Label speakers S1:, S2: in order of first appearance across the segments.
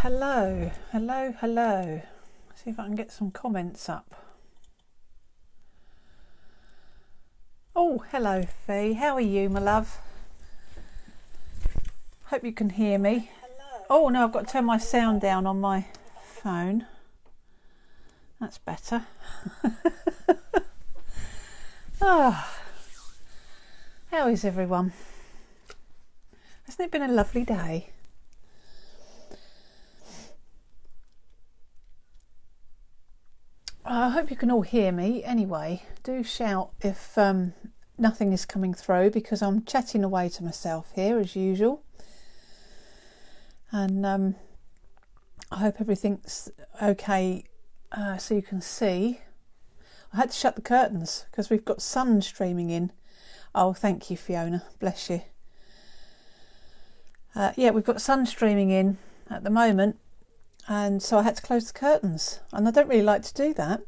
S1: Hello. See if I can get some comments up. Oh, hello Fee. How are you, my love? Hope you can hear me. Oh no, I've got to turn my sound down on my phone. That's better. How is everyone? Hasn't it been a lovely day? I hope you can all hear me. Anyway, do shout if nothing is coming through, because I'm chatting away to myself here as usual. And I hope everything's okay so you can see. I had to shut the curtains because we've got sun streaming in. Oh, thank you, Fiona. Bless you. Yeah, we've got sun streaming in at the moment. And so I had to close the curtains, and I don't really like to do that.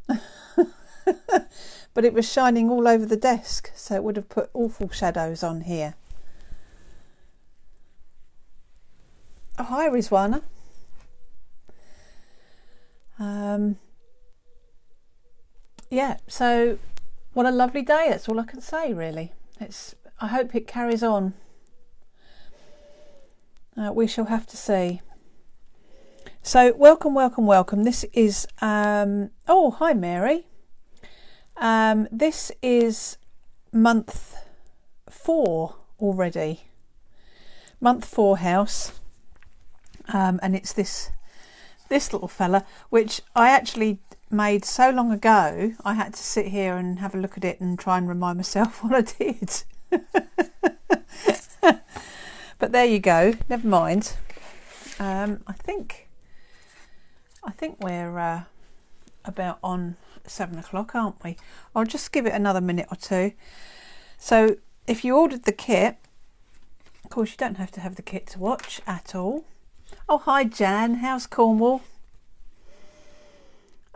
S1: But it was shining all over the desk, so it would have put awful shadows on here. Oh, hi Rizwana. Yeah, so what a lovely day. That's all I can say, really. I hope it carries on. We shall have to see. So welcome. This is oh, hi Mary. This is month 4 already. Month 4 house. And it's this little fella, which I actually made so long ago. I had to sit here and have a look at it and try and remind myself what I did. But there you go. Never mind. I think we're about on 7 o'clock, aren't we? I'll just give it another minute or two. So if you ordered the kit, of course you don't have to have the kit to watch at all. Oh, hi Jan, how's Cornwall?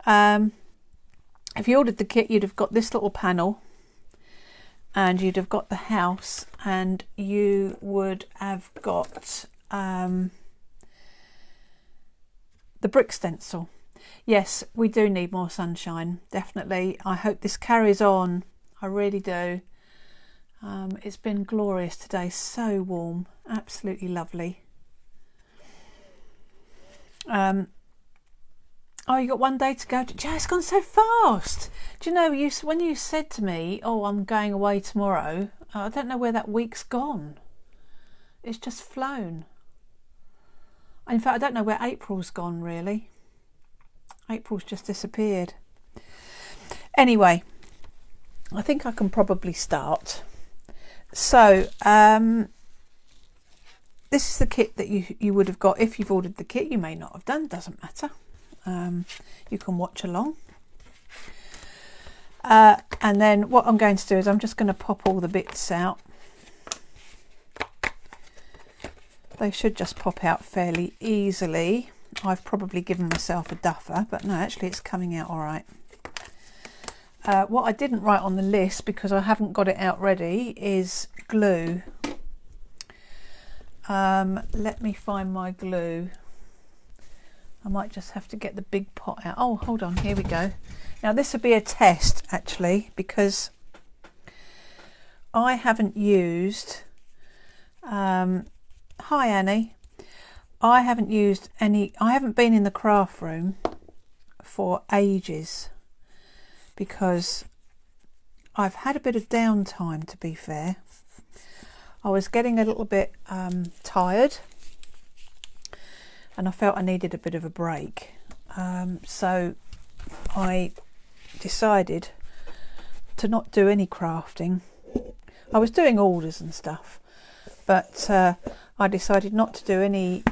S1: If you ordered the kit, you'd have got this little panel, and you'd have got the house, and you would have got the brick stencil. Yes, we do need more sunshine, definitely. I hope this carries on. I really do. It's been glorious today, so warm, absolutely lovely. Oh, you got one day to go. Joe, it's gone so fast. Do you know, when you said to me, oh, I'm going away tomorrow, I don't know where that week's gone. It's just flown. In fact, I don't know where April's gone, really. April's just disappeared. Anyway, I think I can probably start. So, this is the kit that you would have got if you've ordered the kit. You may not have done, doesn't matter. You can watch along. And then what I'm going to do is I'm just going to pop all the bits out. They should just pop out fairly easily. I've probably given myself a duffer, but no, actually it's coming out all right. What I didn't write on the list, because I haven't got it out ready, is glue. Let me find my glue. I might just have to get the big pot out. Oh, hold on, here we go. Now this would be a test, actually, because I haven't used... Hi Annie. I haven't been in the craft room for ages, because I've had a bit of downtime, to be fair. I was getting a little bit tired, and I felt I needed a bit of a break. So I decided to not do any crafting. I was doing orders and stuff, but I decided not to do any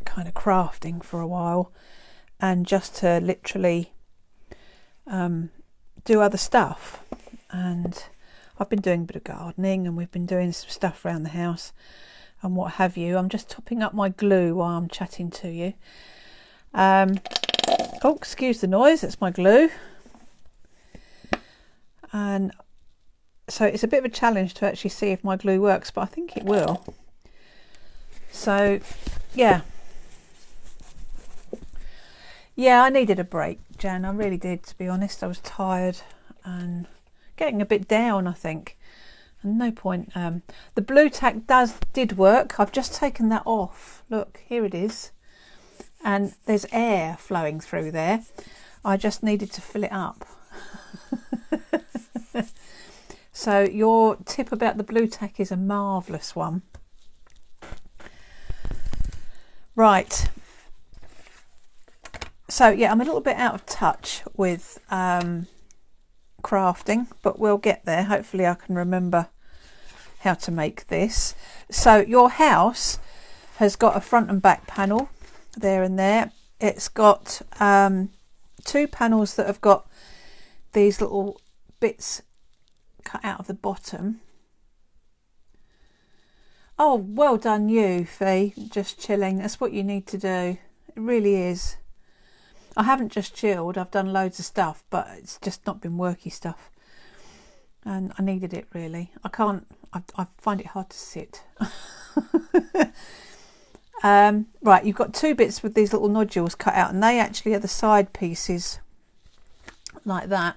S1: kind of crafting for a while, and just to literally do other stuff. And I've been doing a bit of gardening, and we've been doing some stuff around the house and what have you. I'm just topping up my glue while I'm chatting to you. Oh, excuse the noise, it's my glue. And so it's a bit of a challenge to actually see if my glue works, but I think it will. So yeah, Yeah, I needed a break, Jan. I really did, to be honest. I was tired and getting a bit down, I think. And no point. The blue tack did work. I've just taken that off. Look, here it is. And there's air flowing through there. I just needed to fill it up. So your tip about the blue tack is a marvellous one. Right. So yeah, I'm a little bit out of touch with crafting, but we'll get there. Hopefully I can remember how to make this. So your house has got a front and back panel there and there. It's got 2 panels that have got these little bits cut out of the bottom. Oh, well done you, Fee. Just chilling. That's what you need to do. It really is. I haven't just chilled. I've done loads of stuff, but it's just not been worky stuff. And I needed it, really. I find it hard to sit. Right, you've got 2 bits with these little nodules cut out, and they actually are the side pieces, like that.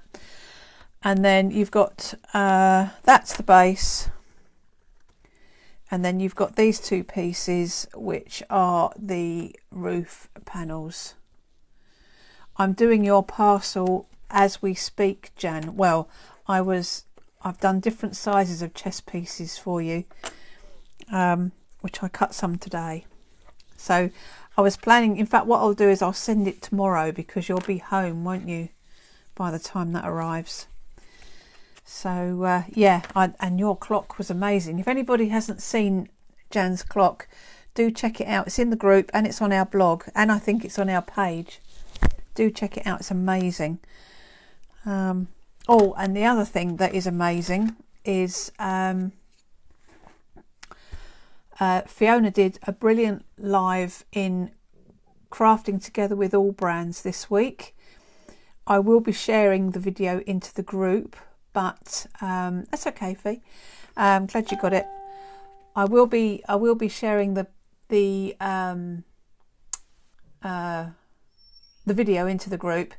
S1: And then you've got, that's the base. And then you've got these 2 pieces, which are the roof panels. I'm doing your parcel as we speak, Jan. Well, I've done different sizes of chest pieces for you, which I cut some today. So I was planning, in fact, what I'll do is I'll send it tomorrow, because you'll be home, won't you, by the time that arrives. So yeah, and your clock was amazing. If anybody hasn't seen Jan's clock, do check it out. It's in the group and it's on our blog, and I think it's on our page. Do check it out, it's amazing. Oh, and the other thing that is amazing is Fiona did a brilliant live in crafting together with all brands this week. I will be sharing the video into the group, but that's okay, Fee. I'm glad you got it. I will be sharing the video into the group,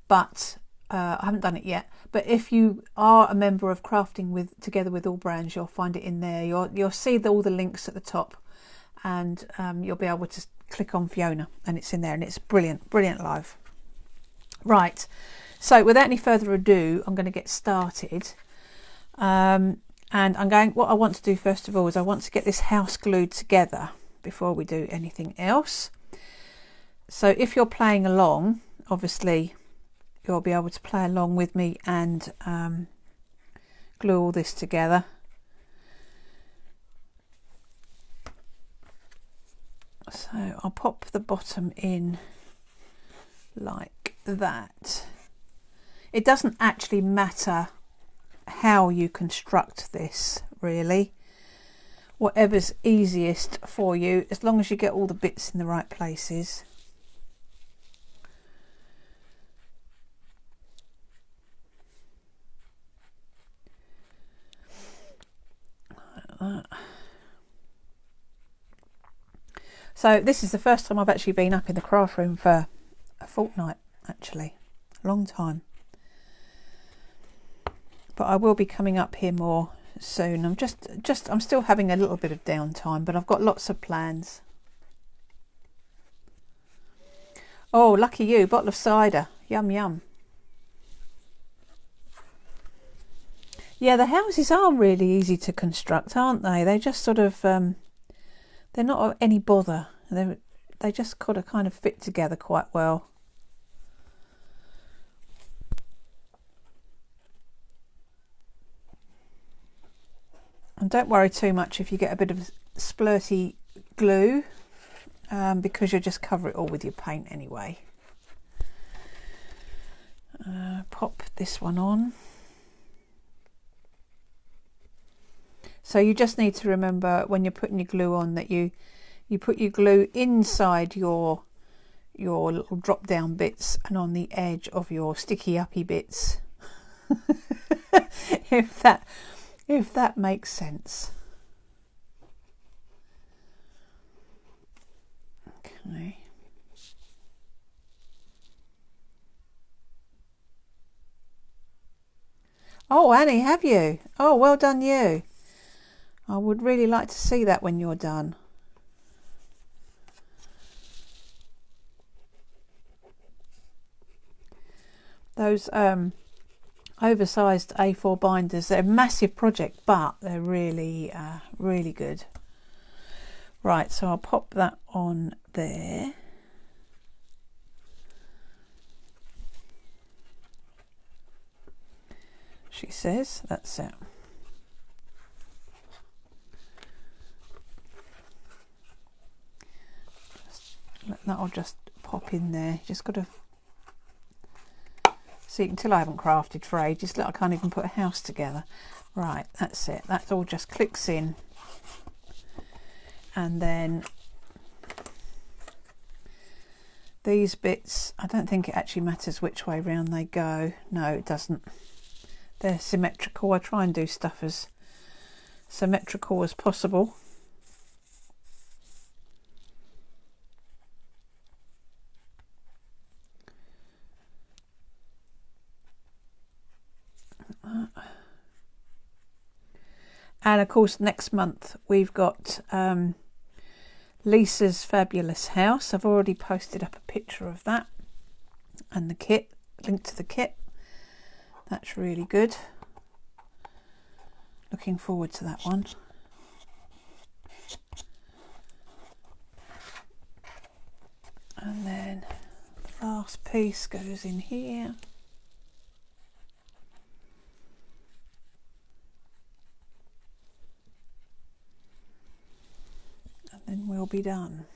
S1: but I haven't done it yet. But if you are a member of Crafting Together with All Brands, you'll find it in there. You'll see all the links at the top, and you'll be able to click on Fiona, and it's in there, and it's brilliant live. Right, so without any further ado, I'm going to get started. And what I want to do first of all is I want to get this house glued together before we do anything else. So if you're playing along, obviously you'll be able to play along with me and glue all this together. So I'll pop the bottom in like that. It doesn't actually matter how you construct this, really. Whatever's easiest for you, as long as you get all the bits in the right places. So this is the first time I've actually been up in the craft room for a fortnight, actually. A long time. But I will be coming up here more soon. I'm still having a little bit of downtime, but I've got lots of plans. Oh, lucky you, bottle of cider. Yum, yum. Yeah, the houses are really easy to construct, aren't they? They just sort of, they're not of any bother. They just kind of fit together quite well. And don't worry too much if you get a bit of splurty glue, because you'll just cover it all with your paint anyway. Pop this one on. So you just need to remember when you're putting your glue on that you put your glue inside your little drop down bits and on the edge of your sticky uppy bits. if that makes sense. Okay. Oh, Annie, have you? Oh, well done you. I would really like to see that when you're done. Those oversized A4 binders, they're a massive project, but they're really, really good. Right, so I'll pop that on there. She says, that's it. That'll just pop in there. Just got to see, until I haven't crafted for ages, look, I can't even put a house together. Right, that's it. That all just clicks in. And then these bits, I don't think it actually matters which way round they go. No, it doesn't. They're symmetrical. I try and do stuff as symmetrical as possible. And of course, next month we've got Lisa's fabulous house. I've already posted up a picture of that and the kit, link to the kit. That's really good. Looking forward to that one. And then the last piece goes in here. And then we'll be done.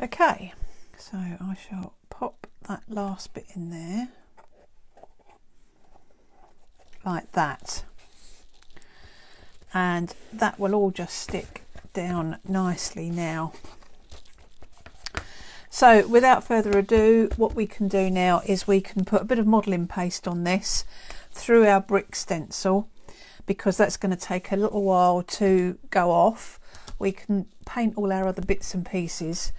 S1: Okay, so I shall pop that last bit in there, like that, and that will all just stick down nicely now. So without further ado, what we can do now is we can put a bit of modelling paste on this through our brick stencil, because that's going to take a little while to go off. We can paint all our other bits and pieces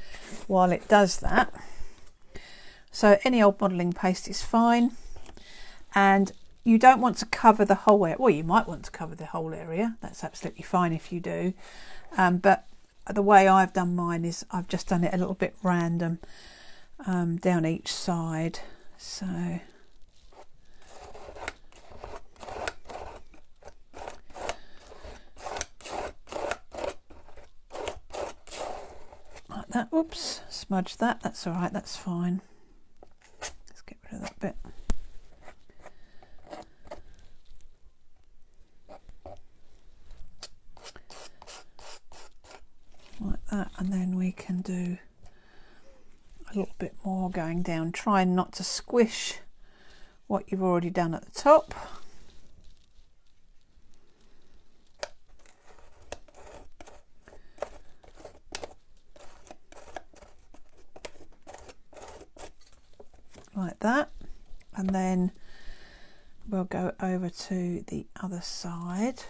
S1: while it does that. So any old modelling paste is fine, and you don't want to cover the whole area. Well, you might want to cover the whole area. That's absolutely fine if you do. But the way I've done mine is I've just done it a little bit random down each side. So like that. Oops, smudge that. That's all right. That's fine. Let's get rid of that bit. Like that, and then we can do a little bit more going down, trying not to squish what you've already done at the top. Like that, and then we'll go over to the other side.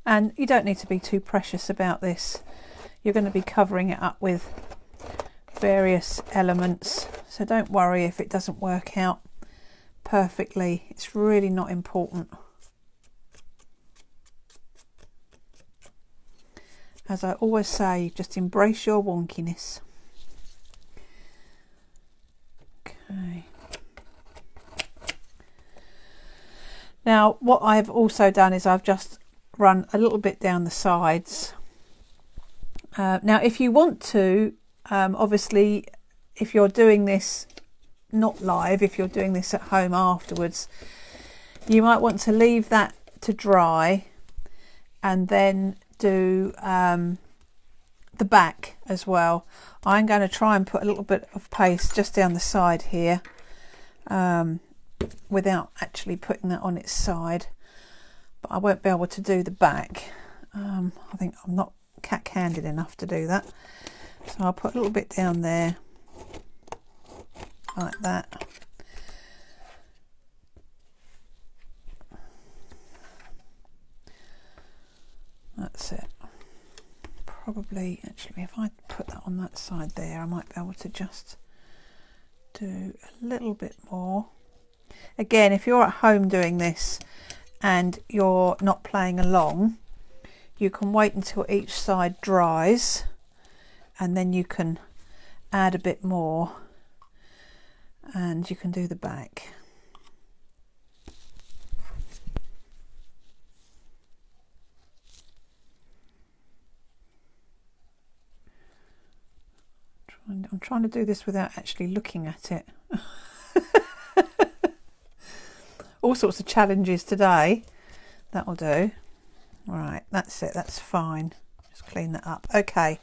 S1: And you don't need to be too precious about this. You're going to be covering it up with various elements, so don't worry if it doesn't work out perfectly. It's really not important. As I always say, just embrace your wonkiness. Okay. Now, what I've also done is I've just run a little bit down the sides. Now, if you want to, obviously, if you're doing this not live, if you're doing this at home afterwards, you might want to leave that to dry and then do the back as well. I'm going to try and put a little bit of paste just down the side here without actually putting that on its side, but I won't be able to do the back. I think I'm not cack-handed enough to do that, so I'll put a little bit down there like that, probably, actually, if I put that on that side there, I might be able to just do a little bit more. Again, if you're at home doing this and you're not playing along, you can wait until each side dries and then you can add a bit more and you can do the back. I'm trying to do this without actually looking at it. All sorts of challenges today. That'll do. Right, that's it, that's fine. Just clean that up. Okay.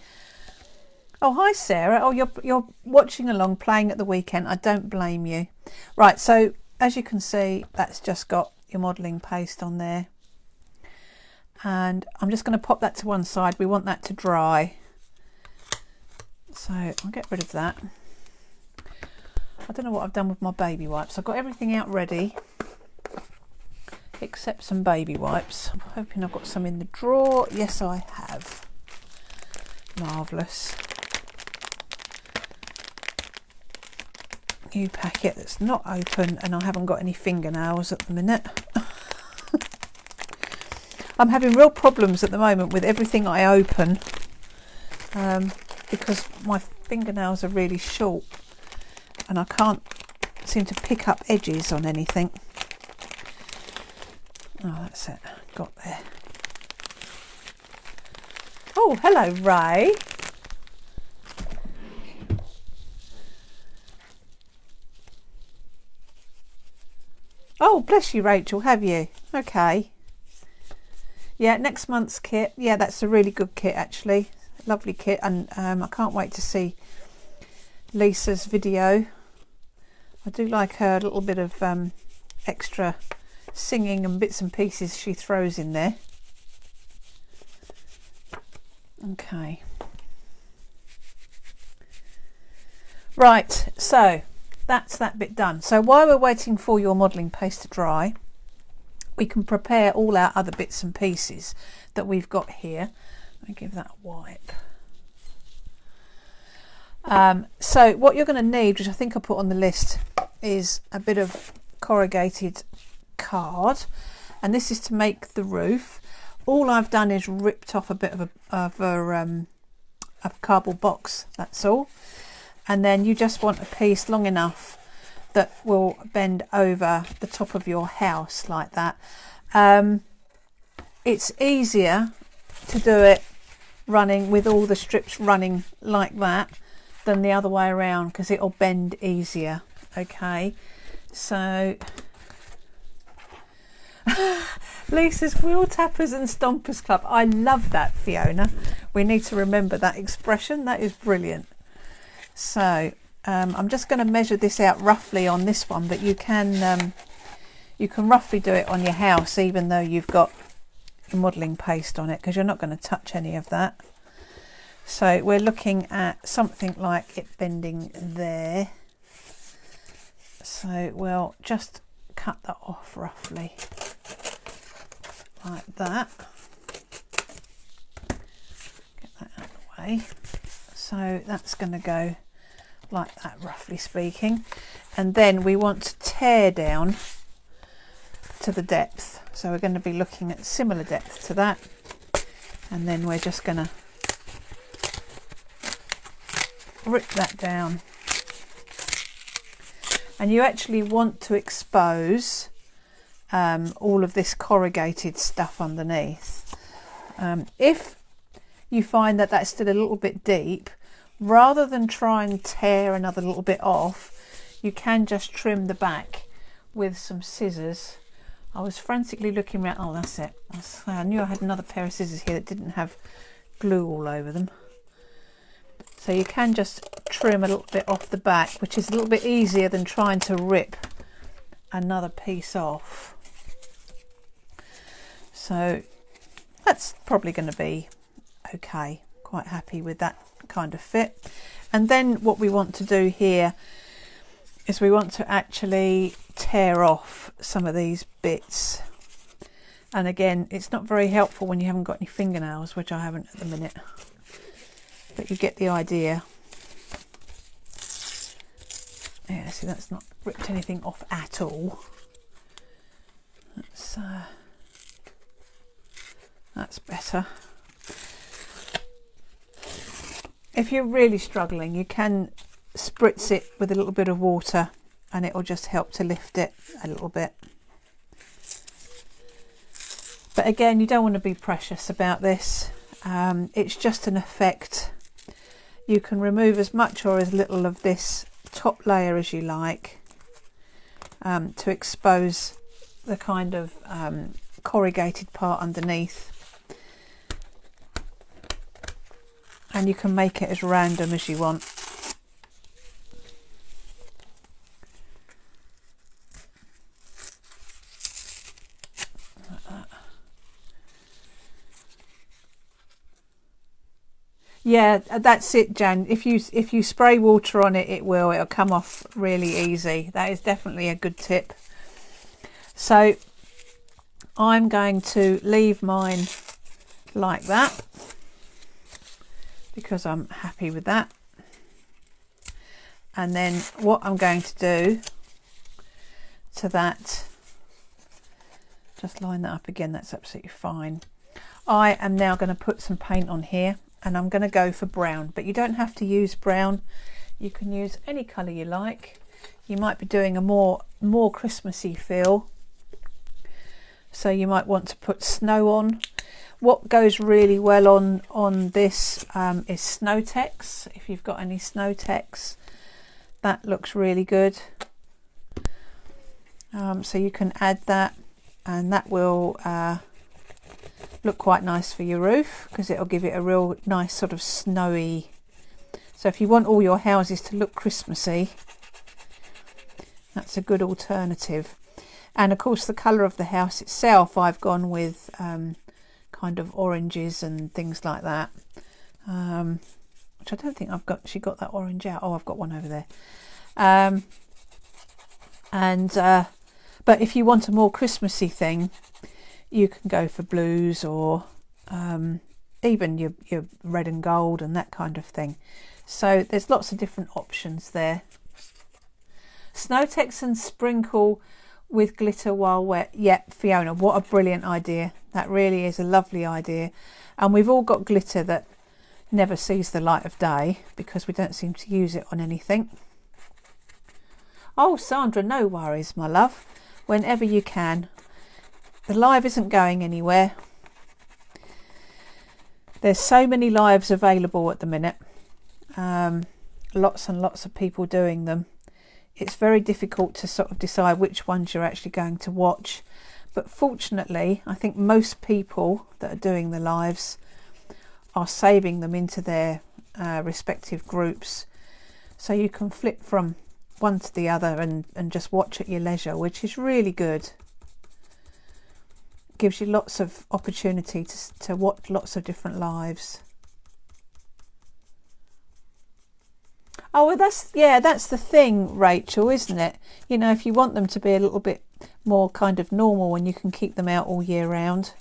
S1: Oh, hi Sarah. Oh, you're watching along, playing at the weekend. I don't blame you. Right, so as you can see, that's just got your modelling paste on there. And I'm just going to pop that to one side. We want that to dry. So I'll get rid of that. I don't know what I've done with my baby wipes. I've got everything out ready except some baby wipes. I'm hoping I've got some in the drawer. Yes, I have. Marvellous. New packet that's not open, and I haven't got any fingernails at the minute. I'm having real problems at the moment with everything I open because my fingernails are really short and I can't seem to pick up edges on anything. Oh, that's it. Got there. Oh, hello, Ray. Oh, bless you, Rachel. Have you? Okay. Yeah, next month's kit. Yeah, that's a really good kit, actually. Lovely kit. And I can't wait to see Lisa's video. I do like her little bit of extra singing and bits and pieces she throws in there. Okay. Right, so that's that bit done. So while we're waiting for your modelling paste to dry, we can prepare all our other bits and pieces that we've got here. Let me give that a wipe. So what you're going to need, which I think I put on the list, is a bit of corrugated card, and this is to make the roof. All I've done is ripped off a bit of a cardboard box, that's all. And then you just want a piece long enough that will bend over the top of your house like that. It's easier to do it running with all the strips running like that than the other way around, because it'll bend easier. Okay, so Lisa's Wheel Tappers and Stompers Club. I love that, Fiona. We need to remember that expression. That is brilliant. So I'm just going to measure this out roughly on this one, but you can roughly do it on your house even though you've got modelling paste on it, because you're not going to touch any of that. So we're looking at something like it bending there. So we'll just cut that off roughly like that. Get that out of the way. So that's going to go like that, roughly speaking. And then we want to tear down to the depth. So we're going to be looking at similar depth to that. And then we're just going to rip that down. And you actually want to expose all of this corrugated stuff underneath. If you find that that's still a little bit deep, rather than try and tear another little bit off, you can just trim the back with some scissors. I was frantically looking around. Oh, that's it. I knew I had another pair of scissors here that didn't have glue all over them. So you can just trim a little bit off the back, which is a little bit easier than trying to rip another piece off. So that's probably going to be okay. Quite happy with that kind of fit. And then what we want to do here is we want to actually tear off some of these bits. And again, it's not very helpful when you haven't got any fingernails, which I haven't at the minute. but you get the idea. Yeah, see, that's not ripped anything off at all. That's better. If you're really struggling, you can spritz it with a little bit of water and it will just help to lift it a little bit. But again, you don't want to be precious about this. It's just an effect. You can remove as much or as little of this top layer as you like to expose the kind of corrugated part underneath. And you can make it as random as you want. Like that. Yeah, that's it, Jan. If you spray water on it, it'll come off really easy. That is definitely a good tip. So I'm going to leave mine like that, because I'm happy with that. And then what I'm going to do to that, just line that up again, that's absolutely fine. I am now going to put some paint on here, and I'm going to go for brown, but you don't have to use brown. You can use any colour you like. You might be doing a more Christmassy feel, so you might want to put snow on. What goes really well on this is Snowtex. If you've got any Snowtex, that looks really good. So you can add that, and that will look quite nice for your roof, because it'll give it a real nice sort of snowy. So if you want all your houses to look Christmassy, that's a good alternative. And of course, the colour of the house itself, I've gone with kind of oranges and things like that, which I don't think I've got. She got that orange out. Oh, I've got one over there. But if you want a more Christmassy thing, you can go for blues, or even your red and gold and that kind of thing. So there's lots of different options there. Snowtex and sprinkle with glitter while wet. Yep, Fiona, what a brilliant idea. That really is a lovely idea. And we've all got glitter that never sees the light of day because we don't seem to use it on anything. Oh, Sandra, no worries, my love. Whenever you can. The live isn't going anywhere. There's so many lives available at the minute. Lots and lots of people doing them. It's very difficult to sort of decide which ones you're actually going to watch. But fortunately, I think most people that are doing the lives are saving them into their respective groups. So you can flip from one to the other and just watch at your leisure, which is really good. Gives you lots of opportunity to watch lots of different lives. Oh, well, that's the thing, Rachel, isn't it? You know, if you want them to be a little bit more kind of normal and you can keep them out all year round,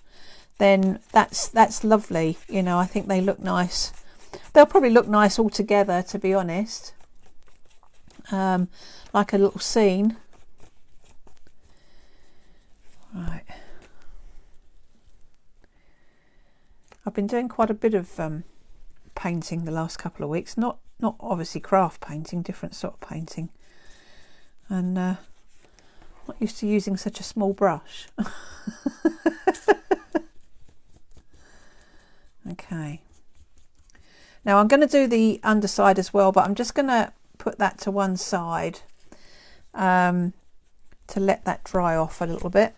S1: then that's lovely. You know, I think they look nice. They'll probably look nice all together, to be honest. Like a little scene. Right. I've been doing quite a bit of painting the last couple of weeks. Not obviously craft painting, different sort of painting. And not used to using such a small brush. Okay. Now I'm going to do the underside as well, but I'm just going to put that to one side to let that dry off a little bit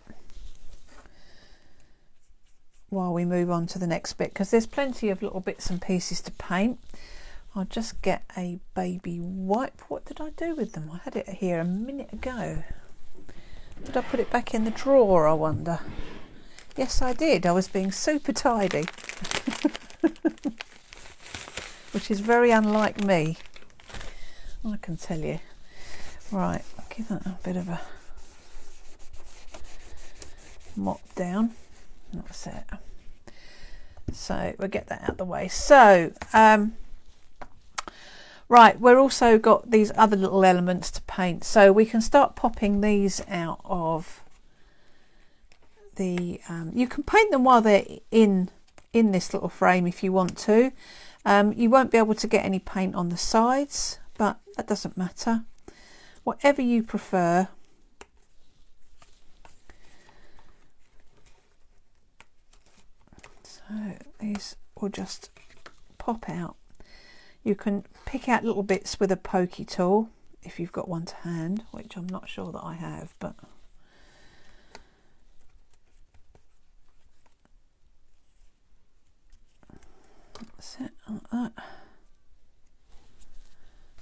S1: while we move on to the next bit, because there's plenty of little bits and pieces to paint. I'll just get a baby wipe. What did I do with them? I had it here a minute ago. Did I put it back in the drawer, I wonder? Yes, I did. I was being super tidy. Which is very unlike me, I can tell you. Right, give that a bit of a mop down. That's it. So we'll get that out of the way. So Right, we're also got these other little elements to paint, so we can start popping these out of the you can paint them while they're in this little frame if you want to. You won't be able to get any paint on the sides, but that doesn't matter, whatever you prefer. So these will just pop out. You can pick out little bits with a pokey tool if you've got one to hand, which I'm not sure that I have, but that's it, like that.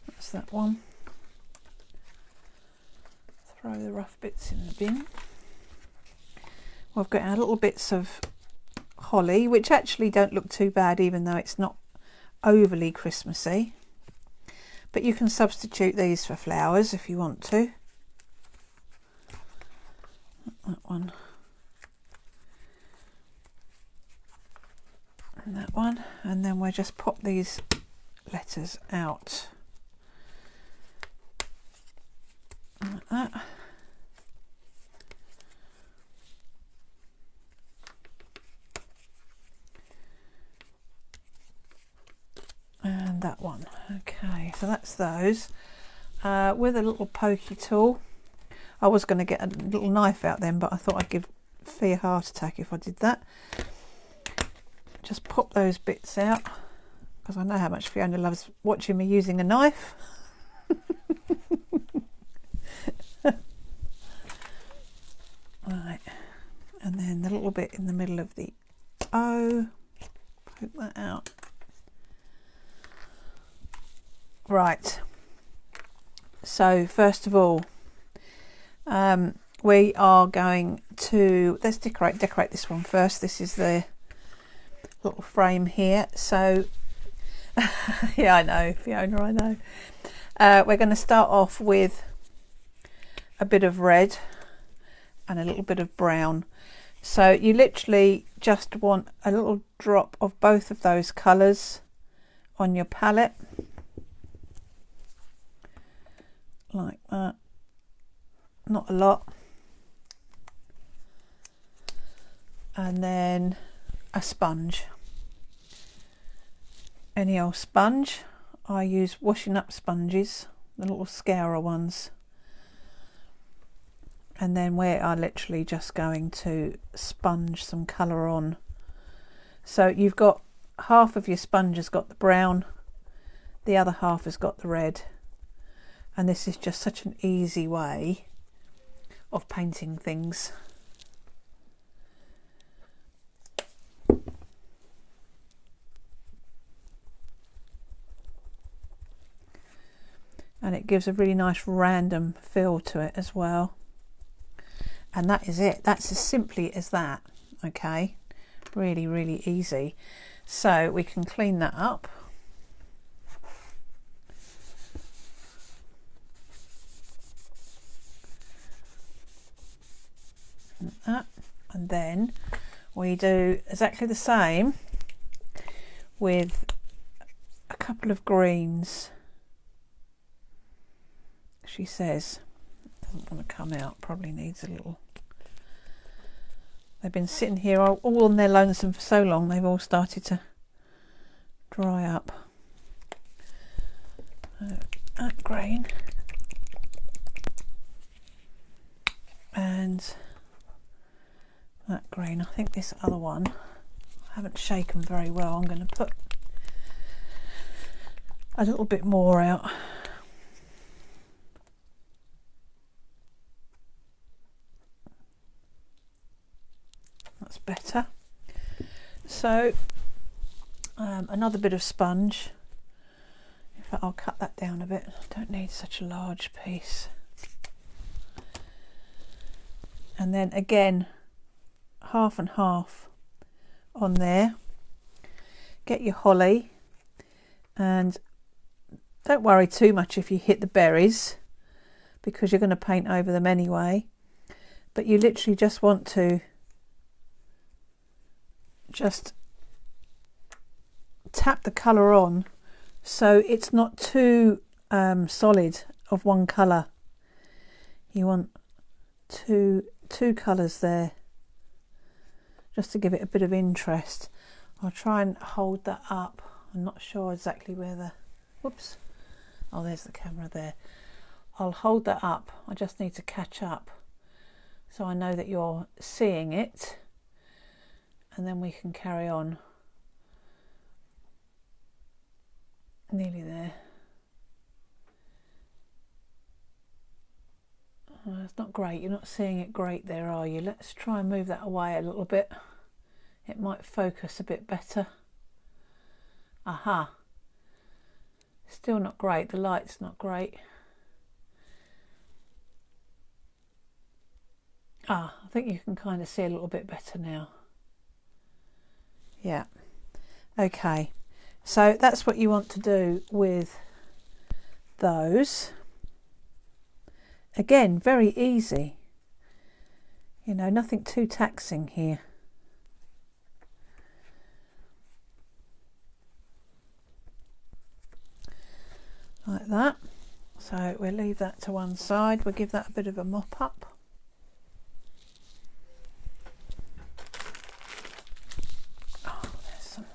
S1: That's that one. Throw the rough bits in the bin. We've got our little bits of holly, which actually don't look too bad, even though it's not overly Christmassy, but you can substitute these for flowers if you want to. That one and that one, and then we'll just pop these letters out like that. And that one. Okay, so that's those. With a little pokey tool. I was going to get a little knife out then, but I thought I'd give Fee a heart attack if I did that. Just pop those bits out, because I know how much Fiona loves watching me using a knife. Right, and then the little bit in the middle of the O, poke that out. Right, so first of all, we are going to, let's decorate this one first. This is the little frame here. So yeah, I know, Fiona, I know. We're going to start off with a bit of red and a little bit of brown. So you literally just want a little drop of both of those colours on your palette, like that. Not a lot. And then a sponge, any old sponge. I use washing up sponges, the little scourer ones, and then we are literally just going to sponge some colour on. So you've got half of your sponge has got the brown, the other half has got the red, and this is just such an easy way of painting things. And it gives a really nice random feel to it as well. And that is it. That's as simply as that. Okay, really, really easy. So we can clean that up. Like that. And then we do exactly the same with a couple of greens. She says doesn't want to come out, probably needs a little. They've been sitting here all on their lonesome for so long, they've all started to dry up. That green and that green. I think this other one I haven't shaken very well. I'm going to put a little bit more out. That's better. So another bit of sponge. In fact, I'll cut that down a bit. I don't need such a large piece. And then again, half and half on there. Get your holly, and don't worry too much if you hit the berries, because you're going to paint over them anyway. But you literally just want to just tap the colour on so it's not too solid of one colour. You want two colours there, just to give it a bit of interest. I'll try and hold that up. I'm not sure exactly where the, whoops, oh there's the camera there. I'll hold that up. I just need to catch up so I know that you're seeing it, and then we can carry on. Nearly there. Oh, it's not great. You're not seeing it great there, are you? Let's try and move that away a little bit. It might focus a bit better. Aha. Still not great. The light's not great. Ah, I think you can kind of see a little bit better now. Yeah. Okay. So that's what you want to do with those. Again, very easy. You know, nothing too taxing here. Like that. So we'll leave that to one side. We'll give that a bit of a mop up. Oh, there's some.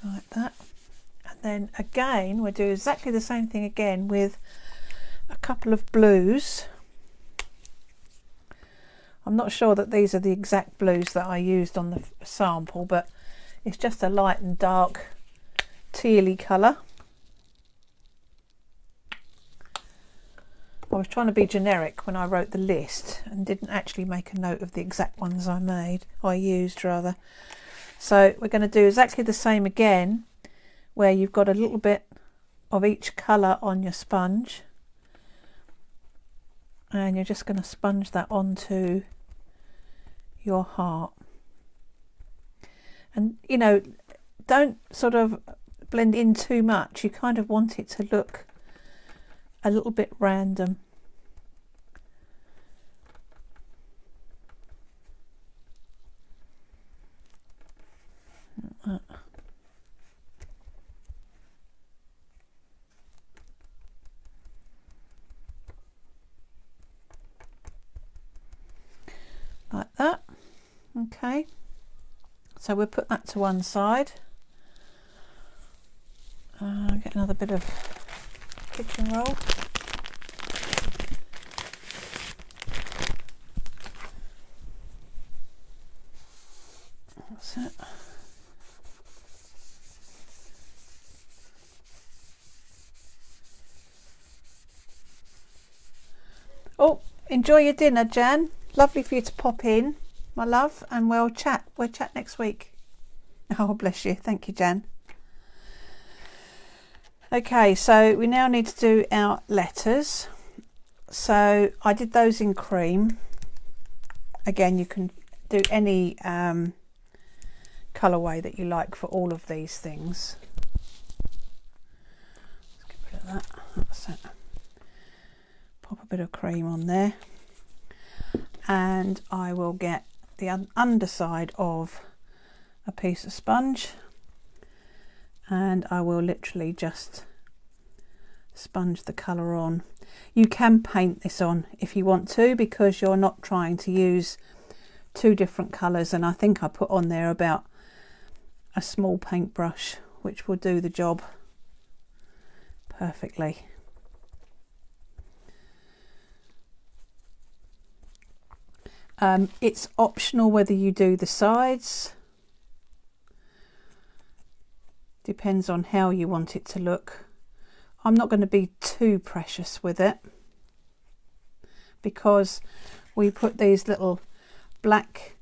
S1: Like that. And then again, we'll do exactly the same thing again with a couple of blues. I'm not sure that these are the exact blues that I used on the sample, but it's just a light and dark tealy colour. I was trying to be generic when I wrote the list and didn't actually make a note of the exact ones I used rather. So we're going to do exactly the same again, where you've got a little bit of each colour on your sponge, and you're just going to sponge that onto your heart. And you know, don't sort of blend in too much. You kind of want it to look a little bit random. Like that. Okay, so we'll put that to one side. Get another bit of kitchen roll. That's it. Oh, enjoy your dinner, Jan. Lovely for you to pop in, my love, and we'll chat next week. Oh, bless you. Thank you, Jan. Okay, so we now need to do our letters. So I did those in cream. Again, you can do any colourway that you like for all of these things. Let's get rid of that. That's it. Pop a bit of cream on there. And I will get the underside of a piece of sponge, and I will literally just sponge the colour on. You can paint this on if you want to, because you're not trying to use two different colours, and I think I put on there about a small paintbrush which will do the job perfectly. It's optional whether you do the sides. Depends on how you want it to look. I'm not going to be too precious with it, because we put these little black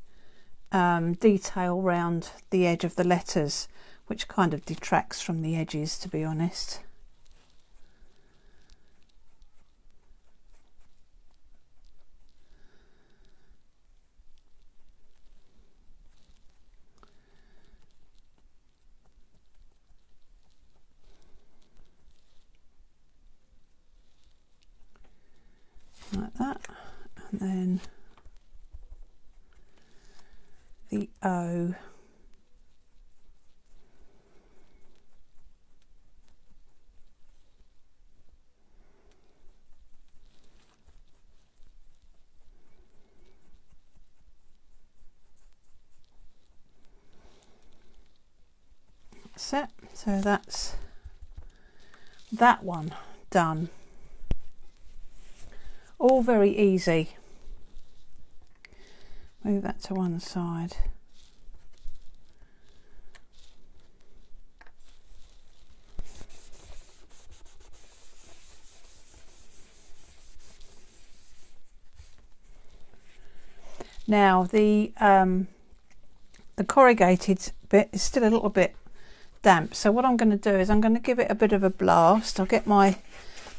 S1: detail round the edge of the letters, which kind of detracts from the edges, to be honest. Like that, and then the O. That's it. So that's that one done. All very easy. Move that to one side. Now the corrugated bit is still a little bit damp, so what I'm going to do is I'm going to give it a bit of a blast. I'll get my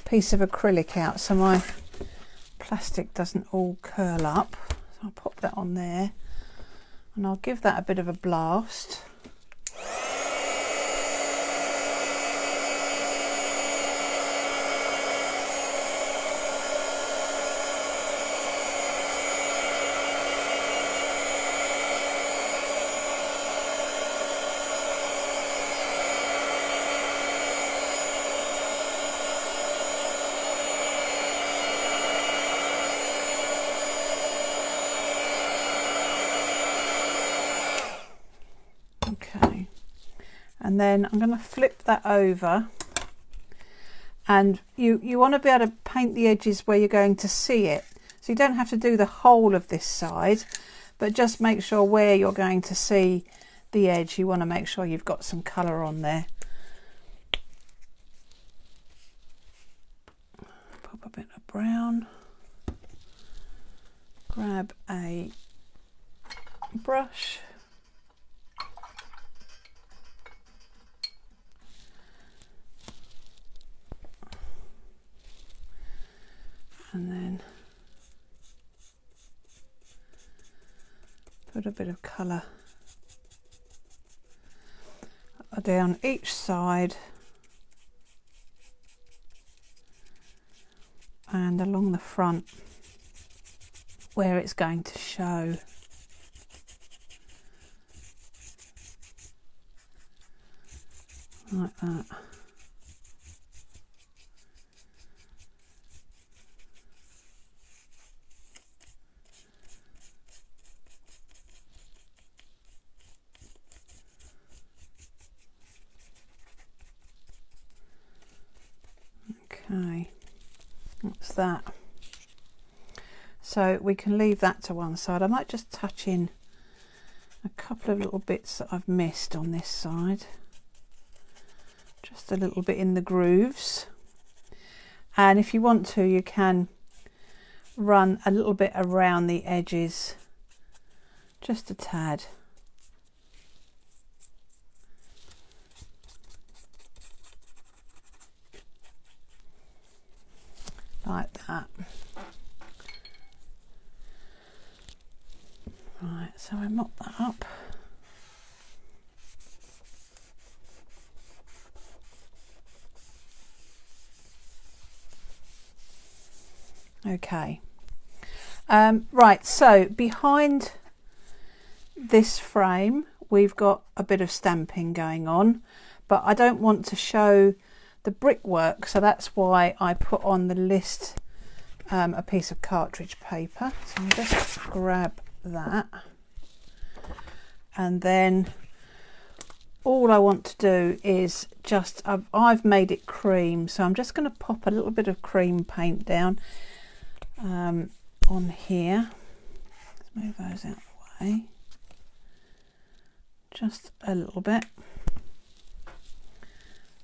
S1: piece of acrylic out so my plastic doesn't all curl up. So I'll pop that on there and I'll give that a bit of a blast. Okay, and then I'm going to flip that over, and you want to be able to paint the edges where you're going to see it, so you don't have to do the whole of this side, but just make sure where you're going to see the edge, you want to make sure you've got some colour on there. Pop a bit of brown, grab a brush, and then put a bit of colour down each side and along the front where it's going to show. Like that. Okay, that's that. So we can leave that to one side. I might just touch in a couple of little bits that I've missed on this side. Just a little bit in the grooves. And if you want to, you can run a little bit around the edges, just a tad. Like that. Right, so I mop that up. Okay. Right, so behind this frame we've got a bit of stamping going on, but I don't want to show the brickwork, so that's why I put on the list a piece of cartridge paper. So I'll just grab that, and then all I want to do is just, I've made it cream, so I'm just going to pop a little bit of cream paint down on here. Let's move those out of the way, just a little bit.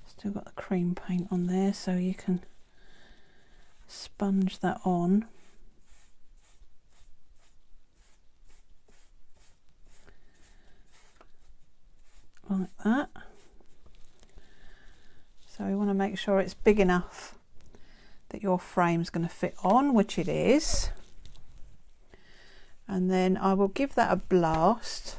S1: Still got the cream paint on there, so you can sponge that on. Like that. So we want to make sure it's big enough that your frame's going to fit on, which it is. And then I will give that a blast.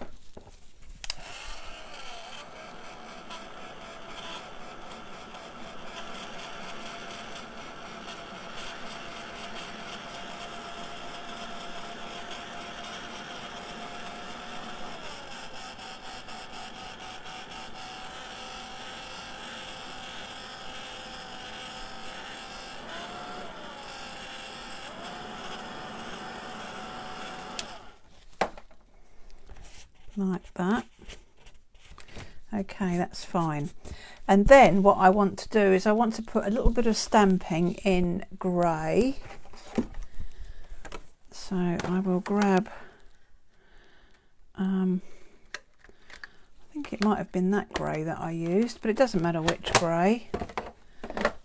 S1: like that. Okay, that's fine. And then what I want to do is I want to put a little bit of stamping in grey. So I will grab, I think it might have been that grey that I used, but it doesn't matter which grey.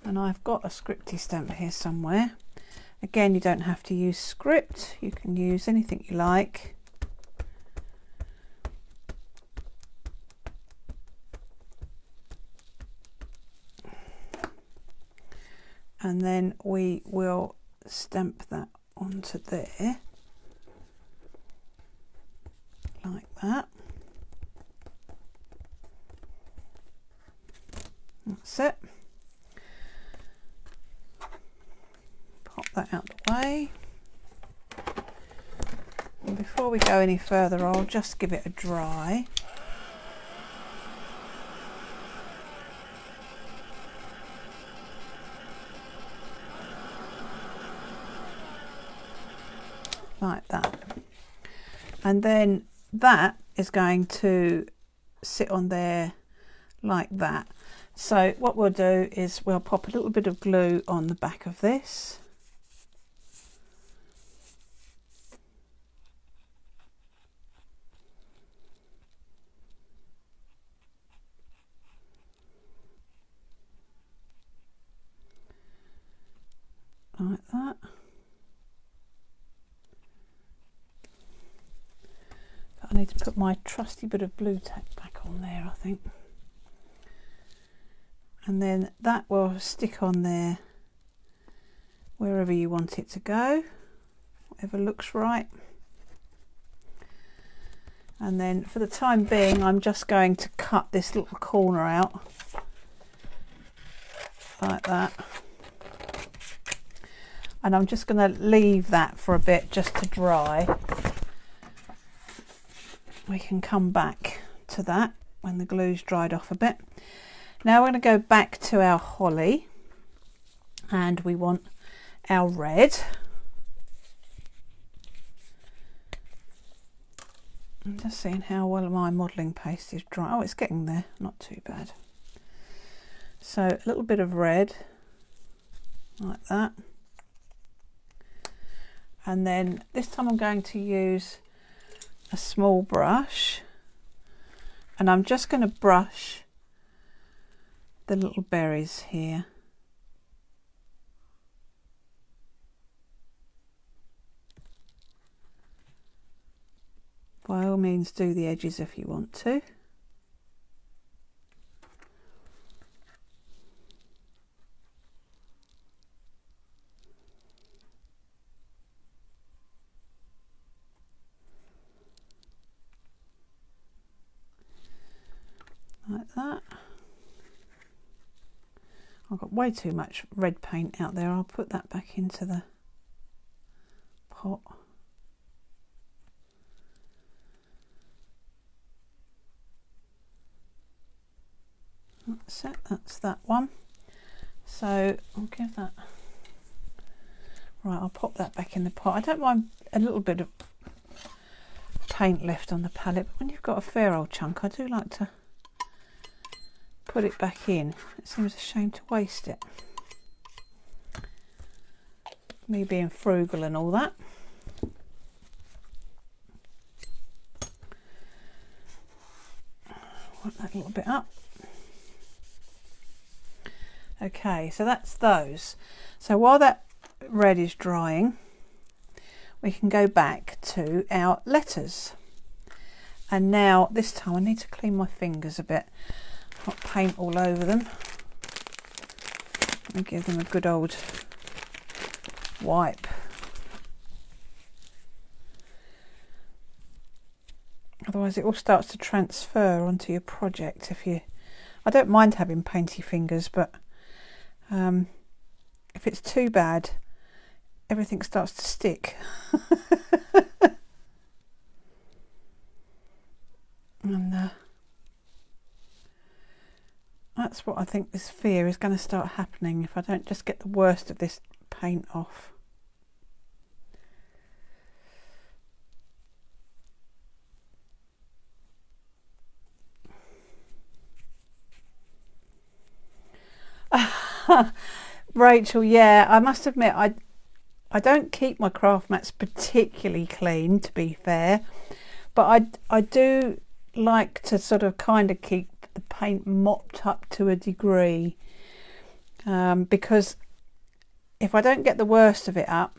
S1: And I've got a scripty stamp here somewhere. Again, you don't have to use script, you can use anything you like. And then we will stamp that onto there, like that. That's it. Pop that out the way. And before we go any further, I'll just give it a dry. Like that. And then that is going to sit on there like that. So what we'll do is we'll pop a little bit of glue on the back of this. Like that. I need to put my trusty bit of blue tack back on there, I think. And then that will stick on there wherever you want it to go, whatever looks right. And then for the time being, I'm just going to cut this little corner out like that. And I'm just going to leave that for a bit just to dry. We can come back to that when the glue's dried off a bit. Now we're going to go back to our holly, and we want our red. I'm just seeing how well my modelling paste is dry. Oh, it's getting there, not too bad. So a little bit of red, like that. And then this time I'm going to use a small brush, and I'm just going to brush the little berries here. By all means, do the edges if you want to. Like that. I've got way too much red paint out there. I'll put that back into the pot. That's it, that's that one. So I'll give that, right, I'll pop that back in the pot. I don't mind a little bit of paint left on the palette, but when you've got a fair old chunk, I do like to put it back in. It seems a shame to waste it. Me being frugal and all that. Want that little bit up. Okay, so that's those. So while that red is drying, we can go back to our letters. And now this time I need to clean my fingers a bit. Got paint all over them. Let me give them a good old wipe. Otherwise it all starts to transfer onto your project. I don't mind having painty fingers, but if it's too bad, everything starts to stick. And that's what I think, this fear is going to start happening if I don't just get the worst of this paint off. Rachel, yeah, I must admit I don't keep my craft mats particularly clean, to be fair, but I do like to sort of kind of keep the paint mopped up to a degree, because if I don't get the worst of it up,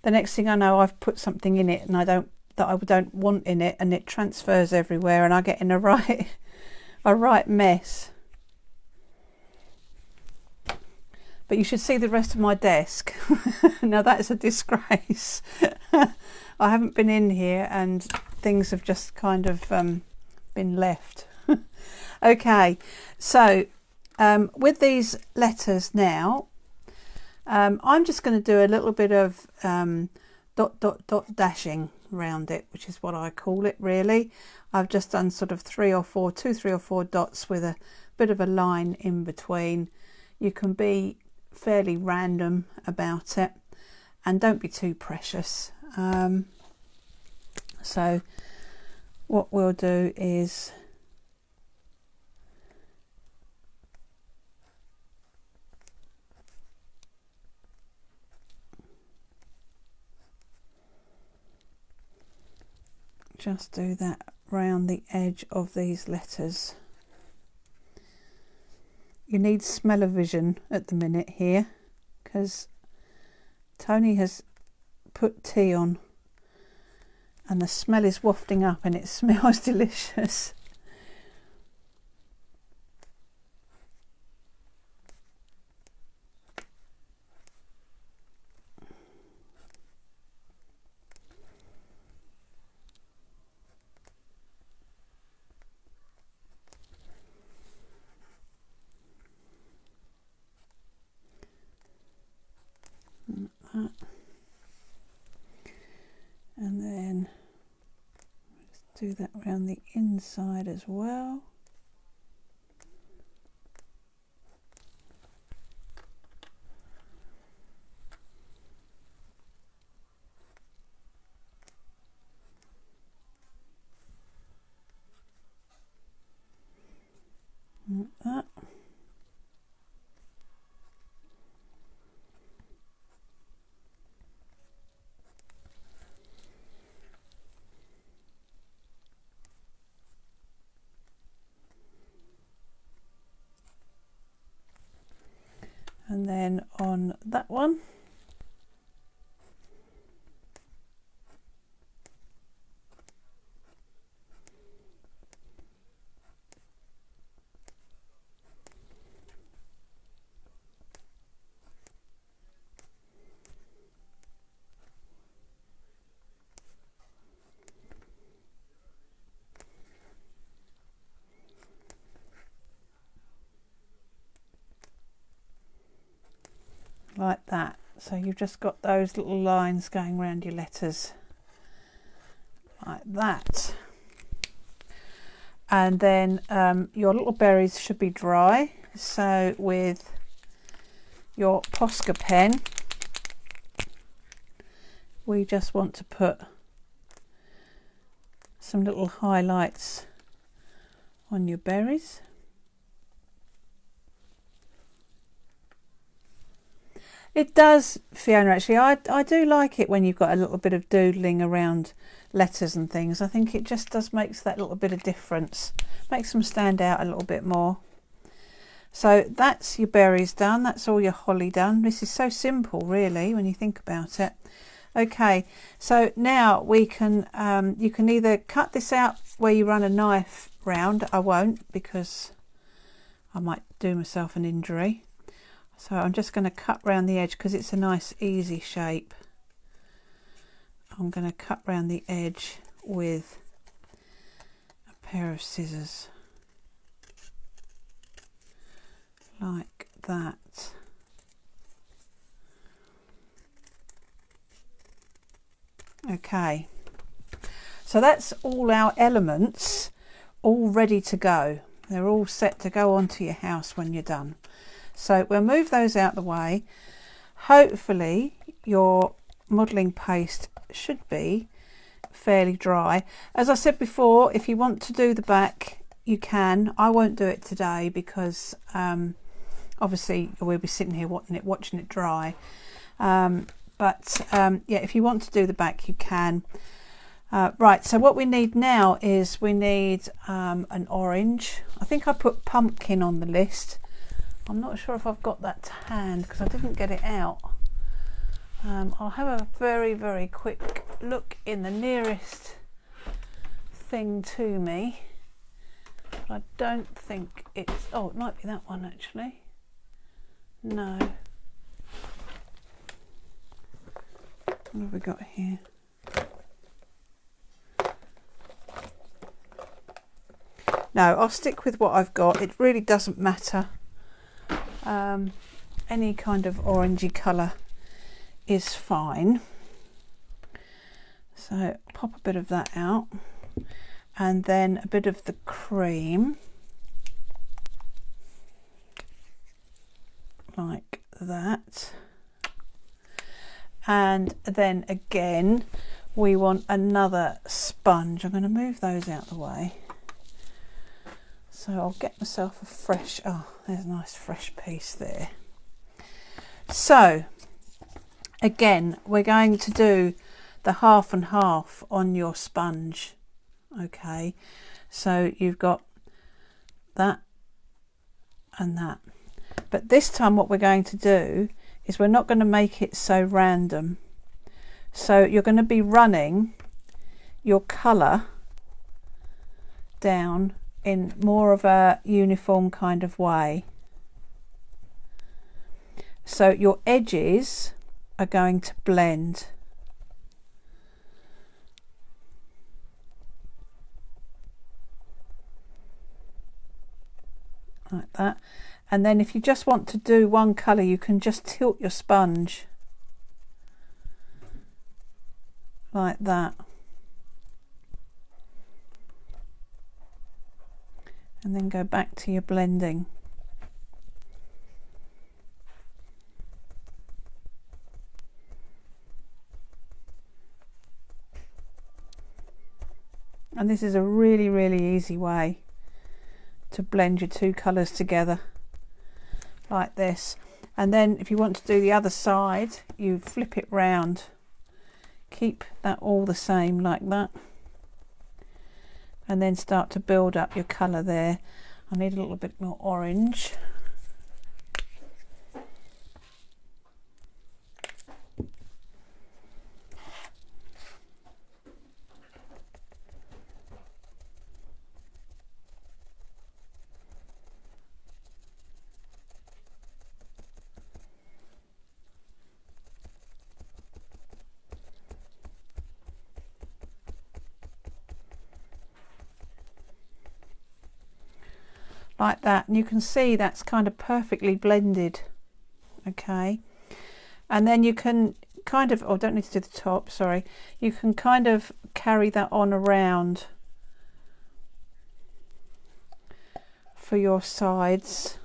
S1: the next thing I know I've put something in it and I don't want in it, and it transfers everywhere and I get in a right mess. But you should see the rest of my desk. Now that's a disgrace. I haven't been in here and things have just kind of been left. Okay, so with these letters now, I'm just going to do a little bit of dot dashing around it, which is what I call it really. I've just done sort of 2, 3 or 4 dots with a bit of a line in between. You can be fairly random about it and don't be too precious. So what we'll do is just do that round the edge of these letters. You need smell-o-vision at the minute here because Tony has put tea on and the smell is wafting up and it smells delicious. And then let's do that around the inside as well. Like that. And then on that one, like that. So you've just got those little lines going around your letters like that. And then your little berries should be dry. So with your Posca pen, we just want to put some little highlights on your berries. It does, Fiona, actually. I do like it when you've got a little bit of doodling around letters and things. I think it just makes that little bit of difference. Makes them stand out a little bit more. So that's your berries done. That's all your holly done. This is so simple, really, when you think about it. Okay, so now we can, you can either cut this out where you run a knife round. I won't because I might do myself an injury. So I'm just going to cut round the edge because it's a nice easy shape. I'm going to cut round the edge with a pair of scissors like that. Okay, so that's all our elements all ready to go. They're all set to go onto your house when you're done. So we'll move those out the way. Hopefully your modelling paste should be fairly dry. As I said before, if you want to do the back, you can. I won't do it today because I Obviously we'll be sitting here watching it dry, but yeah, if you want to do the back you can. Right, so what we need now is we need an orange. I think I put pumpkin on the list. I'm not sure if I've got that to hand because I didn't get it out. I'll have a very, very quick look in the nearest thing to me. But I don't think it's... Oh, it might be that one actually. No. What have we got here? No, I'll stick with what I've got. It really doesn't matter. Any kind of orangey colour is fine. So pop a bit of that out, and then a bit of the cream, like that. And then again we want another sponge. I'm going to move those out of the way. So I'll get myself a fresh, oh, there's a nice fresh piece there. So again, we're going to do the half and half on your sponge. Okay, so you've got that and that. But this time what we're going to do is we're not going to make it so random. So you're going to be running your colour down in more of a uniform kind of way. So your edges are going to blend. Like that. And then if you just want to do one colour, you can just tilt your sponge like that. And then go back to your blending. And this is a really, really easy way to blend your two colours together like this. And then if you want to do the other side, you flip it round. Keep that all the same like that. And then start to build up your colour there. I need a little bit more orange. Like that, and you can see that's kind of perfectly blended. Okay, and then you can kind of, oh, don't need to do the top, sorry, you can kind of carry that on around for your sides.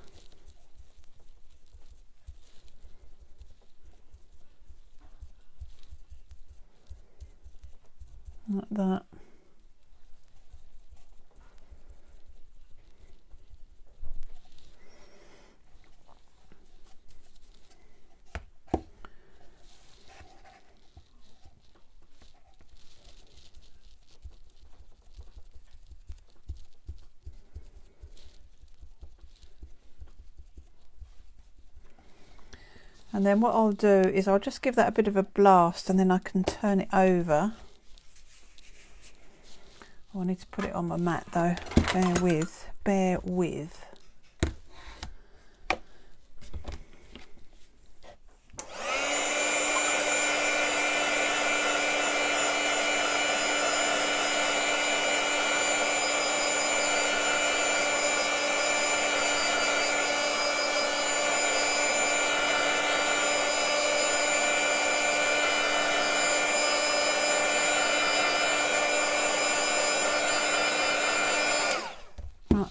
S1: Like that. And then what I'll do is I'll just give that a bit of a blast, and then I can turn it over. Oh, I need to put it on my mat though. Bear with, bear with.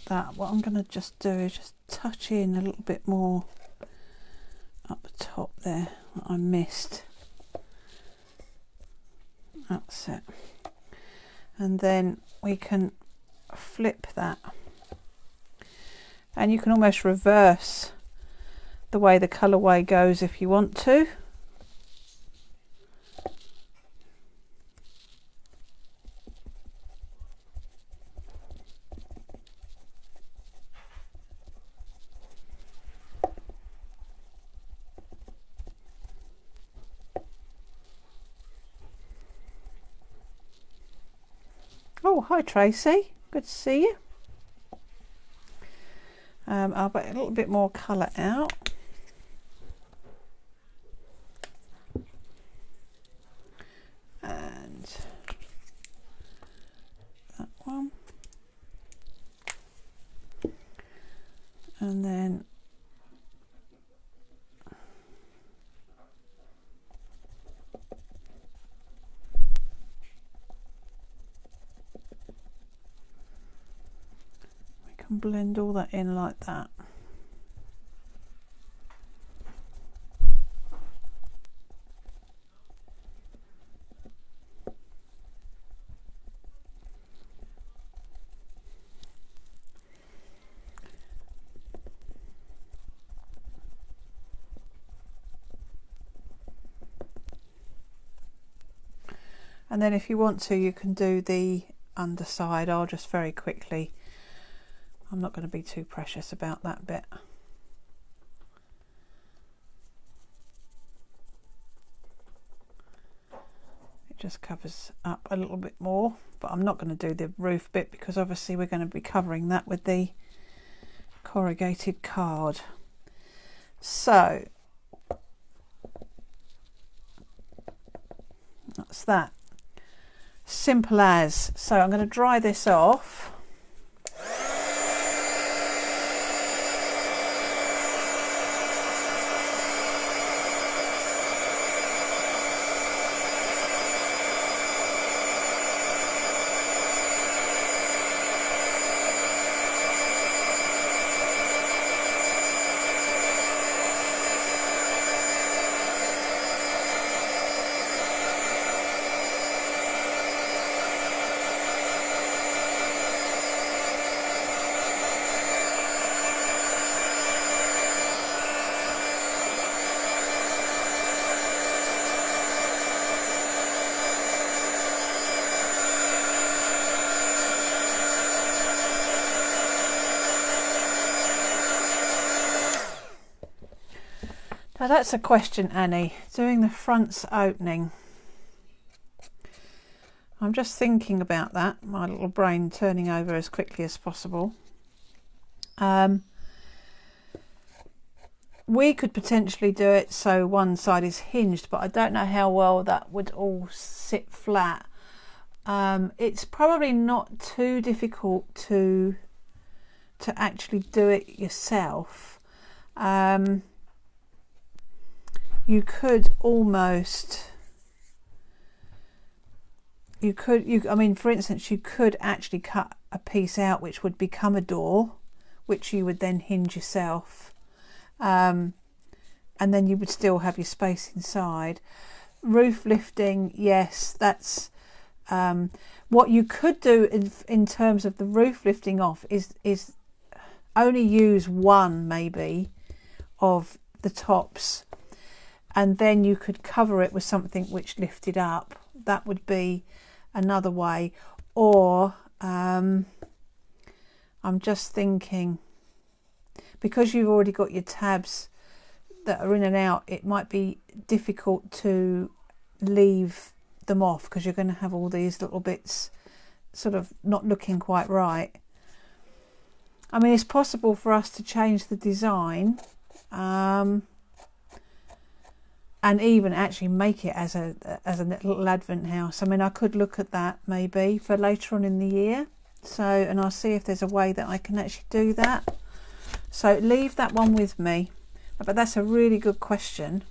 S1: That, what I'm going to just do is just touch in a little bit more up the top there that I missed. That's it. And then we can flip that, and you can almost reverse the way the colourway goes if you want to. Oh, hi Tracy, good to see you. I'll put a little bit more colour out. And that one. And then we can blend all that in like that. And then if you want to, you can do the underside. I'll just very quickly, I'm not going to be too precious about that bit. It just covers up a little bit more, but I'm not going to do the roof bit because obviously we're going to be covering that with the corrugated card. So that's that. Simple as. So I'm going to dry this off. Now that's a question, Annie, doing the fronts opening. I'm just thinking about that, my little brain turning over as quickly as possible. We could potentially do it so one side is hinged, but I don't know how well that would all sit flat. It's probably not too difficult to actually do it yourself. You could almost, I mean, for instance, you could actually cut a piece out which would become a door, which you would then hinge yourself. And then you would still have your space inside. Roof lifting, yes, that's what you could do in terms of the roof lifting off is only use one maybe of the tops, and then you could cover it with something which lifted up. That would be another way. Or I'm just thinking, because you've already got your tabs that are in and out, it might be difficult to leave them off because you're going to have all these little bits sort of not looking quite right. I mean, it's possible for us to change the design and even actually make it as a little advent house. I mean, I could look at that maybe for later on in the year. So, and I'll see if there's a way that I can actually do that. So leave that one with me. But that's a really good question.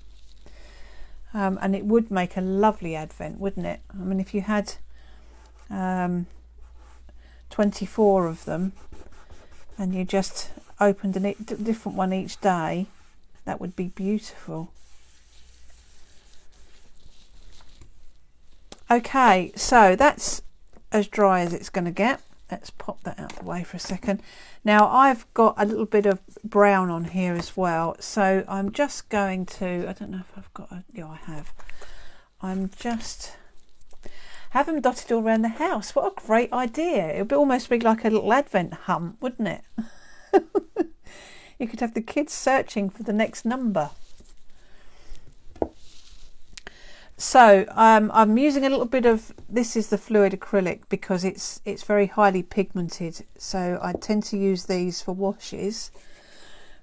S1: And it would make a lovely advent, wouldn't it? I mean, if you had 24 of them and you just opened a different one each day, that would be beautiful. Okay, so that's as dry as it's going to get. let's pop that out of the way for a second. Now I've got a little bit of brown on here as well, so I'm just going to, I don't know if I've got a, yeah, I have. I'm just have them dotted all around the house. What a great idea. It would almost be like a little advent hunt, wouldn't it? You could have the kids searching for the next number. So I'm using a little bit of, this is the fluid acrylic because it's very highly pigmented, so I tend to use these for washes.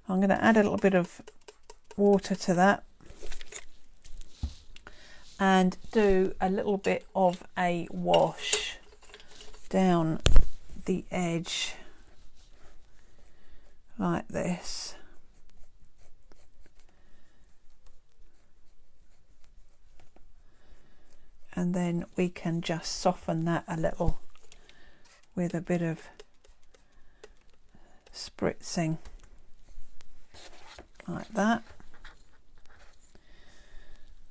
S1: I'm going to add a little bit of water to that and do a little bit of a wash down the edge like this. And then we can just soften that a little with a bit of spritzing like that.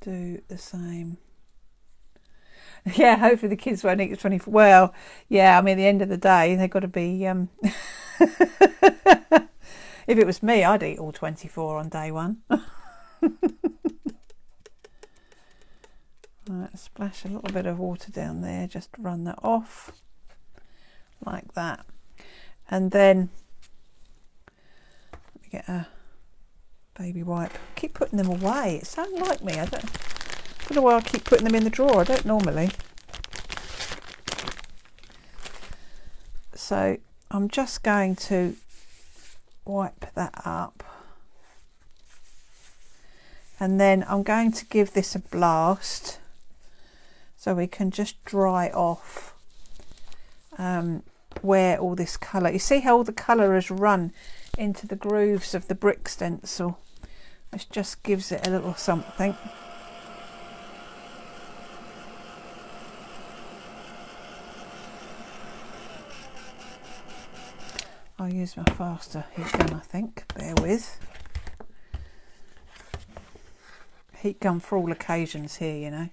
S1: Do the same. Yeah, hopefully the kids won't eat 24. Well, yeah, I mean, at the end of the day, they've got to be... If it was me, I'd eat all 24 on day one. Right, splash a little bit of water down there, just run that off like that. And then let me get a baby wipe. I keep putting them away. It's so unlike me. I don't know why I keep putting them in the drawer. I don't normally. So I'm just going to wipe that up. And then I'm going to give this a blast so we can just dry off where all this colour, you see how all the colour has run into the grooves of the brick stencil, which just gives it a little something. I'll use my faster heat gun, I think, bear with. Heat gun for all occasions here, you know.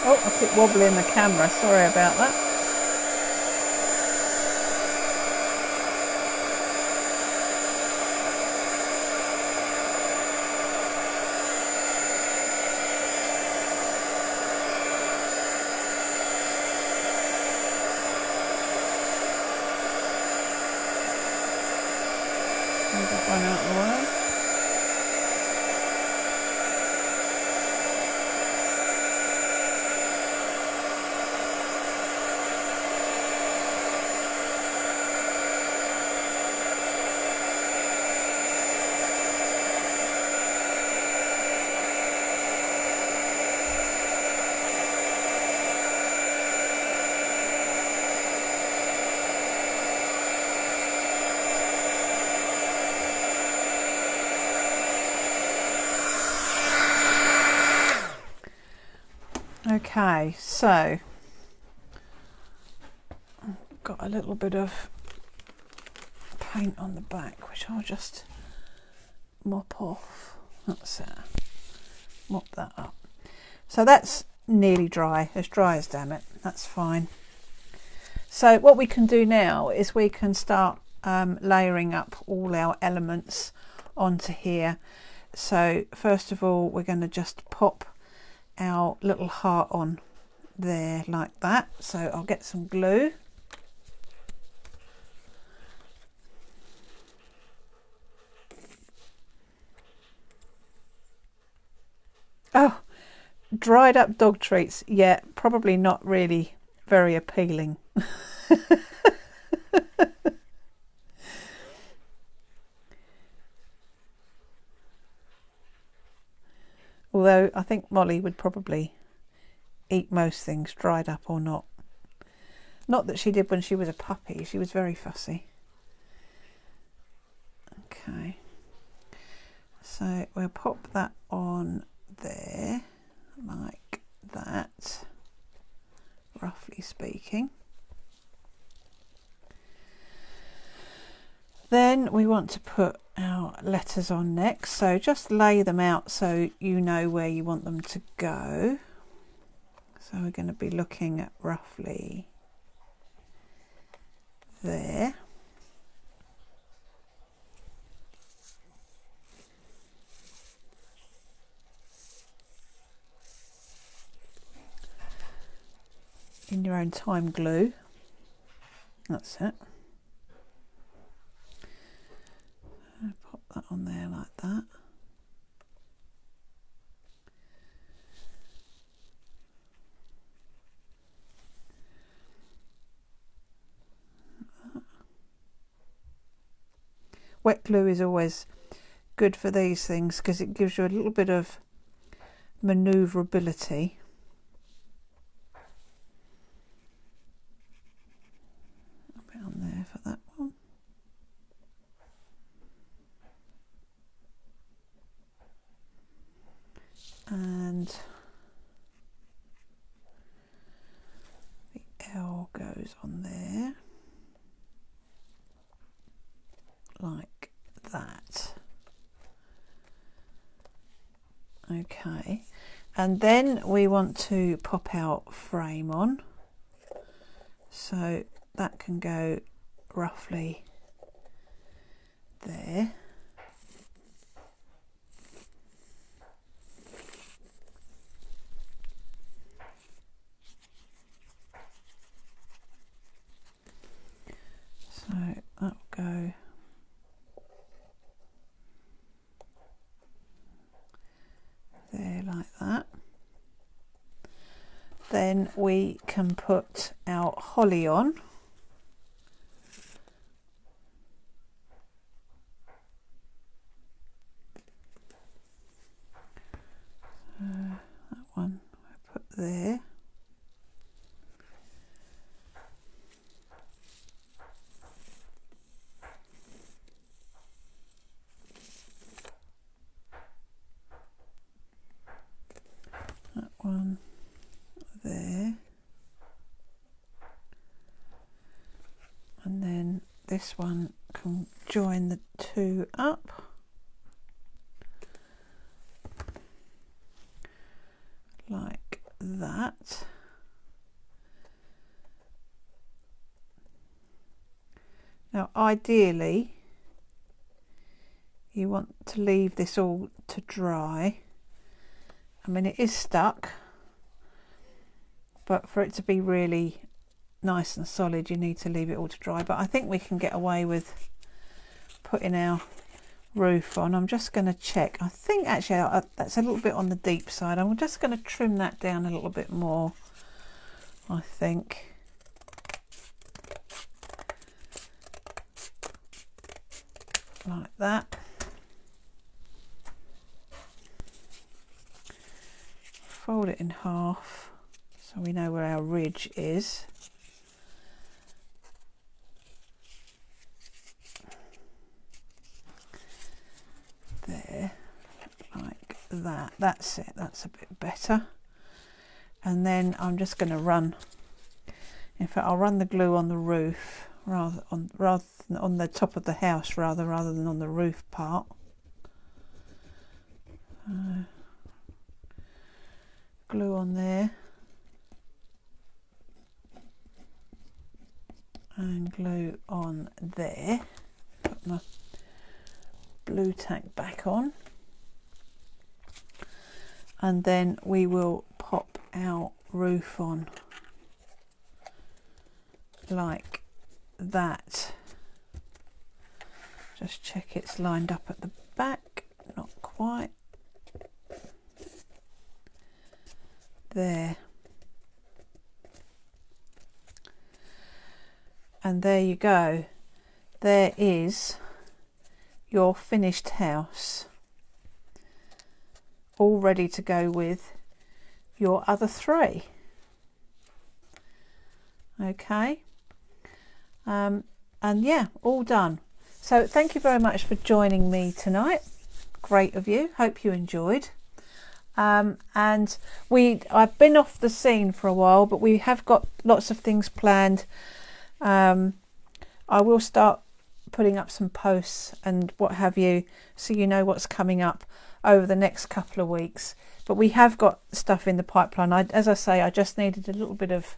S1: Oh, I keep wobbling the camera, sorry about that. Move that one out of the way. Okay, so I've got a little bit of paint on the back, which I'll just mop off. That's it. Mop that up. So that's nearly dry as damn it. That's fine. So what we can do now is we can start layering up all our elements onto here. So first of all, we're going to just pop our little heart on there like that. So I'll get some glue. Oh, dried up dog treats. Yeah, probably not really very appealing. Although I think Molly would probably eat most things, dried up or not. Not that she did when she was a puppy. She was very fussy. Okay. So we'll pop that on there like that. speaking. Then we want to put our letters on next, so just lay them out so you know where you want them to go. So we're going to be looking at roughly there. In your own time glue. That's it. Pop that on there like that. Wet glue is always good for these things because it gives you a little bit of manoeuvrability. A bit on there for that one. And the L goes on there. Like that. Okay, and then we want to pop our frame on, so that can go roughly there. So that'll go there like that. Then we can put our holly on. That one I put there. That one there. And then this one can join the two up. Like that. Now ideally you want to leave this all to dry. I mean, it is stuck, but for it to be really nice and solid you need to leave it all to dry. But I think we can get away with putting our roof on. I'm just going to check. I think actually that's a little bit on the deep side. I'm just going to trim that down a little bit more, I think. Like that. Fold it in half so we know where our ridge is. There, like that. That's it. That's a bit better. And then I'm just going to run. In fact, I'll run the glue on the roof rather than on the top of the house rather than on the roof part. Glue on there. And glue on there. Put my blue tack back on, and then we will pop our roof on like that. Just check it's lined up at the back. Not quite. There. And there you go. There is your finished house, all ready to go with your other three. Okay, and yeah, all done. So thank you very much for joining me tonight. Great of you. Hope you enjoyed. and I've been off the scene for a while, but we have got lots of things planned. I will start putting up some posts and what have you, so you know what's coming up over the next couple of weeks. But we have got stuff in the pipeline. As I say, I just needed a little bit of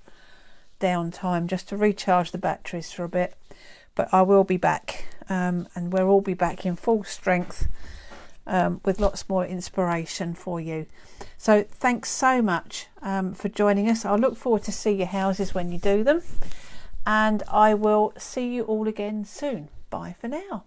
S1: downtime just to recharge the batteries for a bit. But I will be back, and we'll all be back in full strength, with lots more inspiration for you. So thanks so much for joining us. I look forward to see your houses when you do them, and I will see you all again soon. Bye for now.